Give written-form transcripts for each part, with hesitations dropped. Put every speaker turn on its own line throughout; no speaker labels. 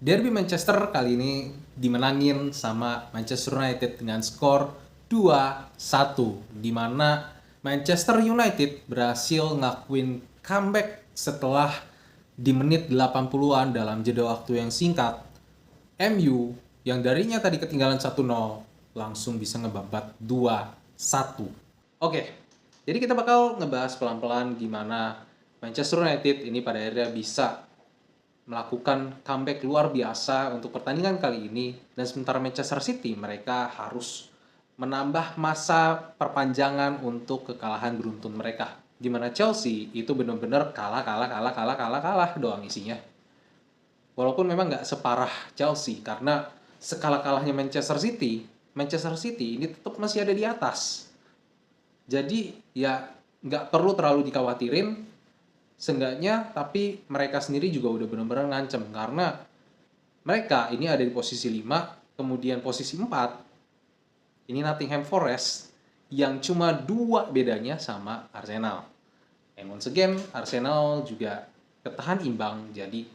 Derby Manchester kali ini dimenangin sama Manchester United dengan skor 2-1, di mana Manchester United berhasil ngakuin comeback setelah di menit 80-an dalam jeda waktu yang singkat. MU yang darinya tadi ketinggalan 1-0 langsung bisa ngebabat 2-1. Oke, jadi kita bakal ngebahas pelan-pelan gimana Manchester United ini pada akhirnya bisa melakukan comeback luar biasa untuk pertandingan kali ini, dan sementara Manchester City mereka harus menambah masa perpanjangan untuk kekalahan beruntun mereka, di mana Chelsea itu benar-benar kalah doang isinya. Walaupun memang nggak separah Chelsea, karena sekala-kalahnya Manchester City ini tetap masih ada di atas. Jadi ya nggak perlu terlalu dikhawatirin, seenggaknya, tapi mereka sendiri juga udah benar-benar ngancem, karena mereka ini ada di posisi 5, kemudian posisi 4 ini Nottingham Forest yang cuma 2 bedanya sama Arsenal. And once again, Arsenal juga ketahan imbang, jadi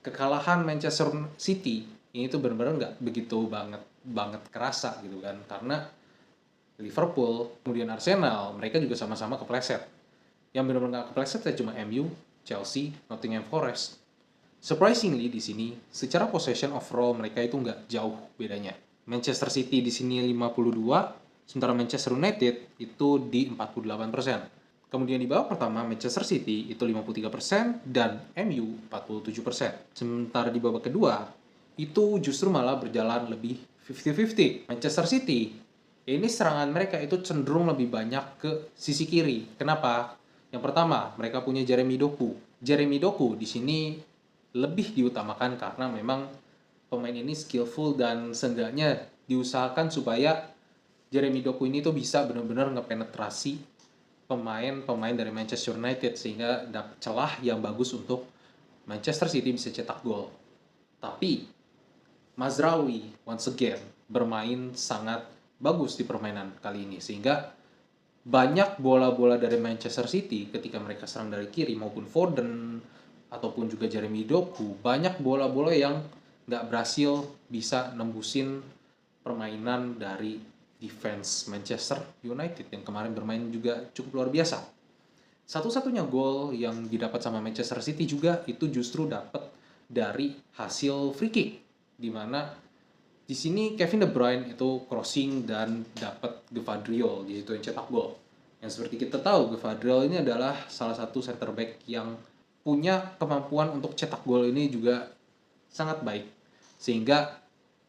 kekalahan Manchester City ini tuh benar-benar nggak begitu banget kerasa gitu kan, karena Liverpool kemudian Arsenal mereka juga sama-sama kepleset. Yang benar-benar nggak kepleset ya cuma MU, Chelsea, Nottingham Forest. Surprisingly di sini, secara possession overall mereka itu nggak jauh bedanya. Manchester City di sini 52, sementara Manchester United itu di 48%. Kemudian di babak pertama, Manchester City itu 53% dan MU 47%. Sementara di babak kedua, itu justru malah berjalan lebih 50-50. Manchester City, ini serangan mereka itu cenderung lebih banyak ke sisi kiri. Kenapa? Yang pertama, mereka punya Jeremy Doku. Jeremy Doku di sini lebih diutamakan karena memang pemain ini skillful, dan seenggaknya diusahakan supaya Jeremy Doku ini tuh bisa benar-benar ngepenetrasi pemain-pemain dari Manchester United sehingga dapat celah yang bagus untuk Manchester City bisa cetak gol. Tapi Mazraoui once again bermain sangat bagus di permainan kali ini, sehingga banyak bola-bola dari Manchester City ketika mereka serang dari kiri maupun Foden ataupun juga Jeremy Doku, banyak bola-bola yang nggak berhasil bisa nembusin permainan dari defense Manchester United yang kemarin bermain juga cukup luar biasa. Satu-satunya gol yang didapat sama Manchester City juga itu justru dapat dari hasil free kick, di mana di sini Kevin De Bruyne itu crossing dan dapat Gvardiol di situ yang cetak gol. Yang seperti kita tahu, Gvardiol ini adalah salah satu center back yang punya kemampuan untuk cetak gol ini juga sangat baik. Sehingga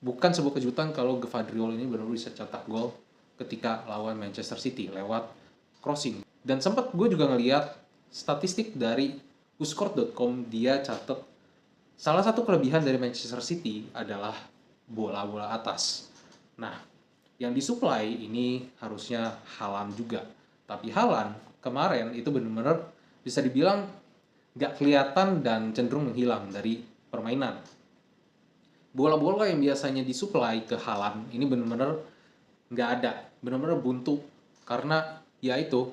bukan sebuah kejutan kalau Gvardiol ini benar-benar bisa cetak gol ketika lawan Manchester City lewat crossing. Dan sempat gue juga ngeliat statistik dari uscourt.com, dia catat salah satu kelebihan dari Manchester City adalah bola-bola atas. Nah, yang disuplai ini harusnya Haaland juga. Tapi Haaland kemarin itu benar-benar bisa dibilang nggak kelihatan dan cenderung menghilang dari permainan. Bola-bola yang biasanya disuplai ke Haaland ini benar-benar nggak ada. Benar-benar buntu. Karena ya itu,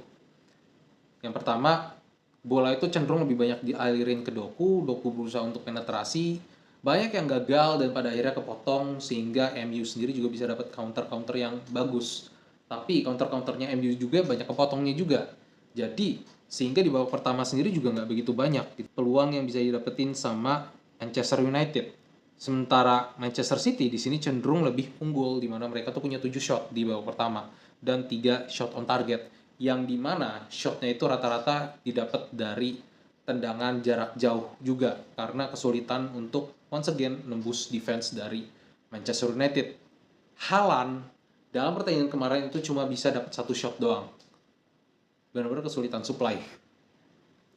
yang pertama, bola itu cenderung lebih banyak dialirin ke Doku berusaha untuk penetrasi, banyak yang gagal dan pada akhirnya kepotong sehingga MU sendiri juga bisa dapat counter-counter yang bagus. Tapi counter-counternya MU juga banyak kepotongnya juga. Jadi sehingga di babak pertama sendiri juga nggak begitu banyak peluang yang bisa didapetin sama Manchester United. Sementara Manchester City di sini cenderung lebih unggul, di mana mereka tuh punya 7 shot di babak pertama dan 3 shot on target, yang dimana shotnya itu rata-rata didapat dari tendangan jarak jauh juga karena kesulitan untuk once again nembus defense dari Manchester United. Haaland dalam pertandingan kemarin itu cuma bisa dapat 1 shot doang, benar-benar kesulitan supply.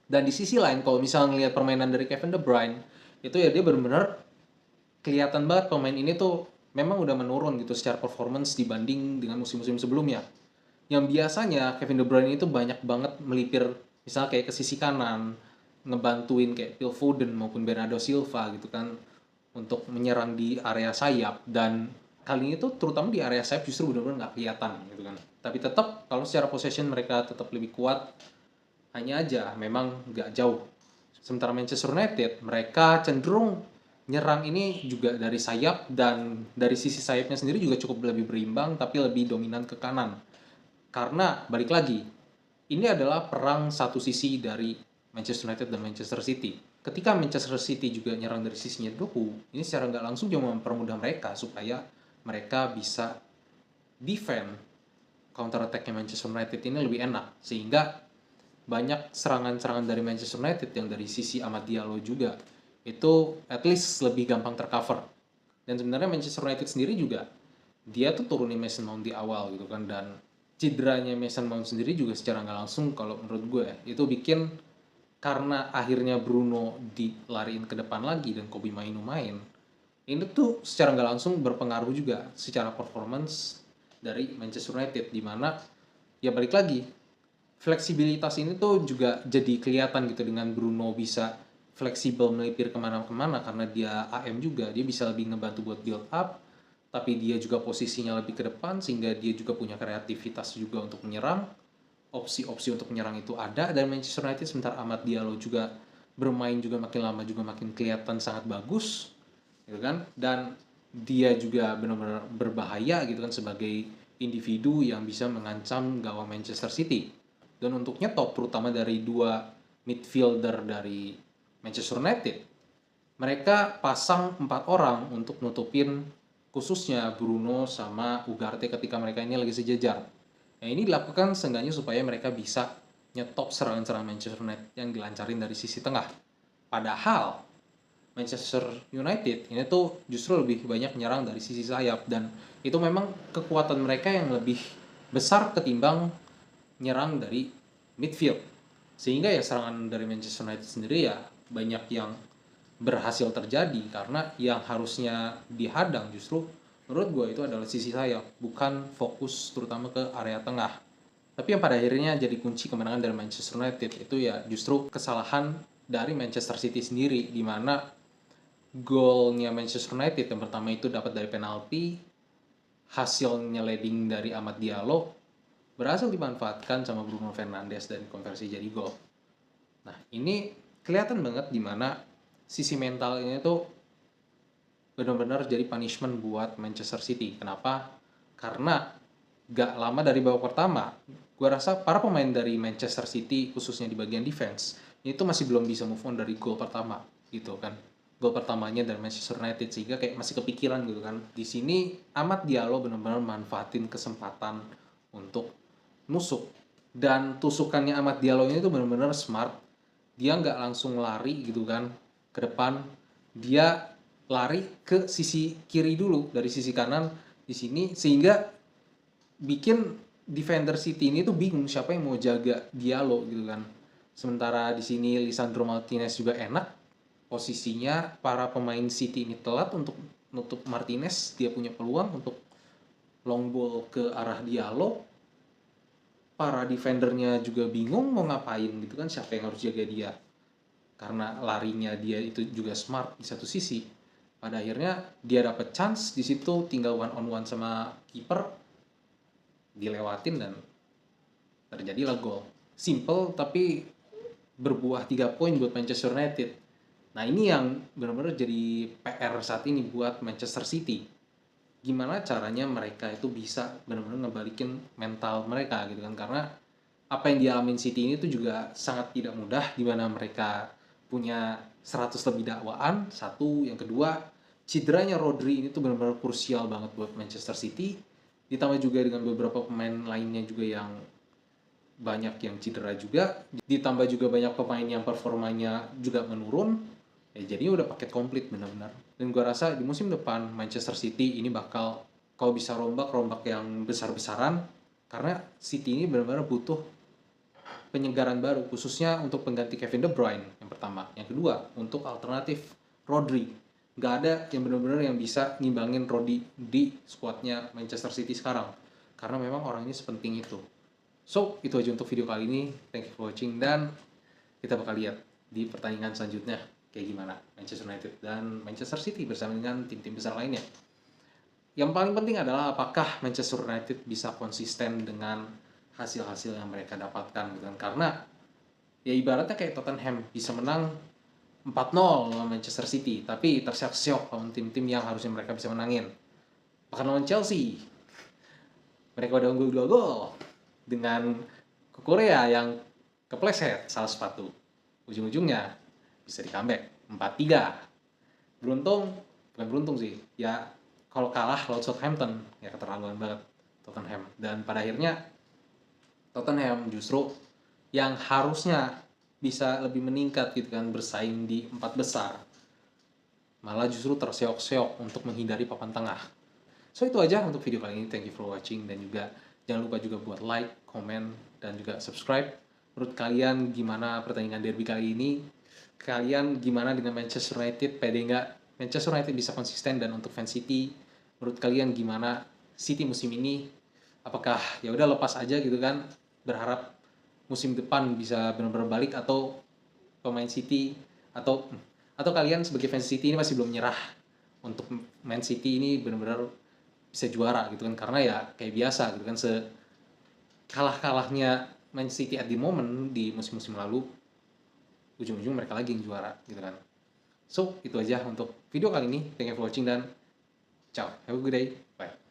Dan di sisi lain kalau misalnya ngelihat permainan dari Kevin De Bruyne, itu ya dia benar-benar kelihatan banget pemain ini tuh memang udah menurun gitu secara performance dibanding dengan musim-musim sebelumnya. Yang biasanya Kevin De Bruyne itu banyak banget melipir, misalnya kayak ke sisi kanan, ngebantuin kayak Phil Foden maupun Bernardo Silva gitu kan untuk menyerang di area sayap, dan kali ini tuh terutama di area sayap justru benar-benar nggak kelihatan gitu kan. Tapi tetap kalau secara possession mereka tetap lebih kuat, hanya aja memang nggak jauh. Sementara Manchester United mereka cenderung nyerang ini juga dari sayap, dan dari sisi sayapnya sendiri juga cukup lebih berimbang tapi lebih dominan ke kanan. Karena balik lagi, ini adalah perang satu sisi dari Manchester United dan Manchester City. Ketika Manchester City juga nyerang dari sisinya Doku, ini secara nggak langsung juga mempermudah mereka supaya mereka bisa defend counter attack-nya Manchester United ini lebih enak, sehingga banyak serangan-serangan dari Manchester United yang dari sisi Amad Diallo juga itu at least lebih gampang tercover. Dan sebenarnya Manchester United sendiri juga dia tuh turunin Mason Mount di awal gitu kan, dan cederanya Mason Mount sendiri juga secara nggak langsung kalau menurut gue itu bikin, karena akhirnya Bruno dilariin ke depan lagi dan Kobe Mainu main, ini tuh secara nggak langsung berpengaruh juga secara performance dari Manchester United, di mana ya balik lagi fleksibilitas ini tuh juga jadi kelihatan gitu dengan Bruno bisa fleksibel melipir kemana-kemana karena dia AM juga, dia bisa lebih ngebantu buat build up, tapi dia juga posisinya lebih ke depan sehingga dia juga punya kreativitas juga untuk menyerang, opsi-opsi untuk menyerang itu ada. Dan Manchester United sebentar Amad Diallo juga bermain juga makin lama juga makin kelihatan sangat bagus gitu kan, dan dia juga benar-benar berbahaya gitu kan sebagai individu yang bisa mengancam gawang Manchester City. Dan untuk nyetop terutama dari dua midfielder dari Manchester United, mereka pasang 4 orang untuk nutupin khususnya Bruno sama Ugarte ketika mereka ini lagi sejajar. Nah ini dilakukan seenggaknya supaya mereka bisa nyetop serangan-serangan Manchester United yang dilancarin dari sisi tengah. Padahal Manchester United ini tuh justru lebih banyak menyerang dari sisi sayap, dan itu memang kekuatan mereka yang lebih besar ketimbang nyerang dari midfield. Sehingga ya serangan dari Manchester United sendiri ya banyak yang berhasil terjadi karena yang harusnya dihadang justru menurut gue itu adalah sisi sayap, bukan fokus terutama ke area tengah. Tapi yang pada akhirnya jadi kunci kemenangan dari Manchester United itu ya justru kesalahan dari Manchester City sendiri, di mana golnya Manchester United yang pertama itu dapat dari penalti, hasilnya leading dari Amad Diallo berhasil dimanfaatkan sama Bruno Fernandes dan konversi jadi gol. Nah ini kelihatan banget di mana sisi mental ini tuh benar-benar jadi punishment buat Manchester City. Kenapa? Karena gak lama dari babak pertama, gue rasa para pemain dari Manchester City khususnya di bagian defense itu masih belum bisa move on dari gol pertama gitu kan. Gol pertamanya dari Manchester United, sehingga kayak masih kepikiran gitu kan. Di sini Amad Diallo benar-benar manfaatin kesempatan untuk nusuk, dan tusukannya Amad Diallo ini tuh benar-benar smart. Dia nggak langsung lari gitu kan ke depan, dia lari ke sisi kiri dulu dari sisi kanan di sini, sehingga bikin defender City ini tuh bingung siapa yang mau jaga Diallo gitu kan. Sementara di sini Lisandro Martinez juga enak posisinya, para pemain City ini telat untuk nutup Martinez, dia punya peluang untuk long ball ke arah Diallo, para defendernya juga bingung mau ngapain gitu kan, siapa yang harus jaga dia karena larinya dia itu juga smart di satu sisi. Pada akhirnya dia dapat chance di situ, tinggal one on one sama kiper, dilewatin dan terjadilah gol. Simple tapi berbuah 3 poin buat Manchester United. Nah ini yang benar-benar jadi PR saat ini buat Manchester City. Gimana caranya mereka itu bisa benar-benar ngebalikin mental mereka gitu kan, karena apa yang dialamin City ini tuh juga sangat tidak mudah, di mana mereka punya 100 lebih dakwaan satu, yang kedua cederanya Rodri ini tuh benar-benar krusial banget buat Manchester City, ditambah juga dengan beberapa pemain lainnya juga yang banyak yang cedera juga, ditambah juga banyak pemain yang performanya juga menurun, ya jadi udah paket komplit benar-benar. Dan gue rasa di musim depan Manchester City ini bakal kalau bisa rombak yang besar-besaran, karena City ini benar-benar butuh penyegaran baru khususnya untuk pengganti Kevin De Bruyne yang pertama, yang kedua untuk alternatif Rodri. Gak ada yang benar-benar yang bisa ngimbangin Rodri di skuadnya Manchester City sekarang, karena memang orang ini sepenting itu. So, itu aja untuk video kali ini. Thank you for watching, dan kita bakal lihat di pertandingan selanjutnya kayak gimana Manchester United dan Manchester City bersama dengan tim-tim besar lainnya. Yang paling penting adalah apakah Manchester United bisa konsisten dengan hasil-hasil yang mereka dapatkan gitu kan. Karena ya ibaratnya kayak Tottenham bisa menang 4-0 lawan Manchester City, tapi terseok-seok lawan tim-tim yang harusnya mereka bisa menangin. Bahkan lawan Chelsea, mereka udah unggul 2 gol dengan ke Korea yang kepleset salah sepatu. Ujung-ujungnya bisa di comeback 4-3. Beruntung, bukan beruntung sih. Ya kalau kalah lawan Southampton ya keterlaluan banget Tottenham. Dan pada akhirnya Tottenham justru yang harusnya bisa lebih meningkat gitu kan, bersaing di 4 besar, malah justru terseok-seok untuk menghindari papan tengah. So itu aja untuk video kali ini. Thank you for watching, dan juga jangan lupa juga buat like, comment, dan juga subscribe. Menurut kalian gimana pertandingan derby kali ini? Kalian gimana dengan Manchester United? Pede nggak Manchester United bisa konsisten? Dan untuk fans City, menurut kalian gimana City musim ini? Apakah ya udah lepas aja gitu kan, berharap musim depan bisa benar-benar balik, atau pemain City atau kalian sebagai fans City ini masih belum nyerah untuk Man City ini benar-benar bisa juara gitu kan, karena ya kayak biasa gitu kan, kalah-kalahnya Man City at the moment di musim-musim lalu, ujung-ujung mereka lagi yang juara gitu kan. So itu aja untuk video kali ini. Thank you for watching dan ciao, have a good day, bye.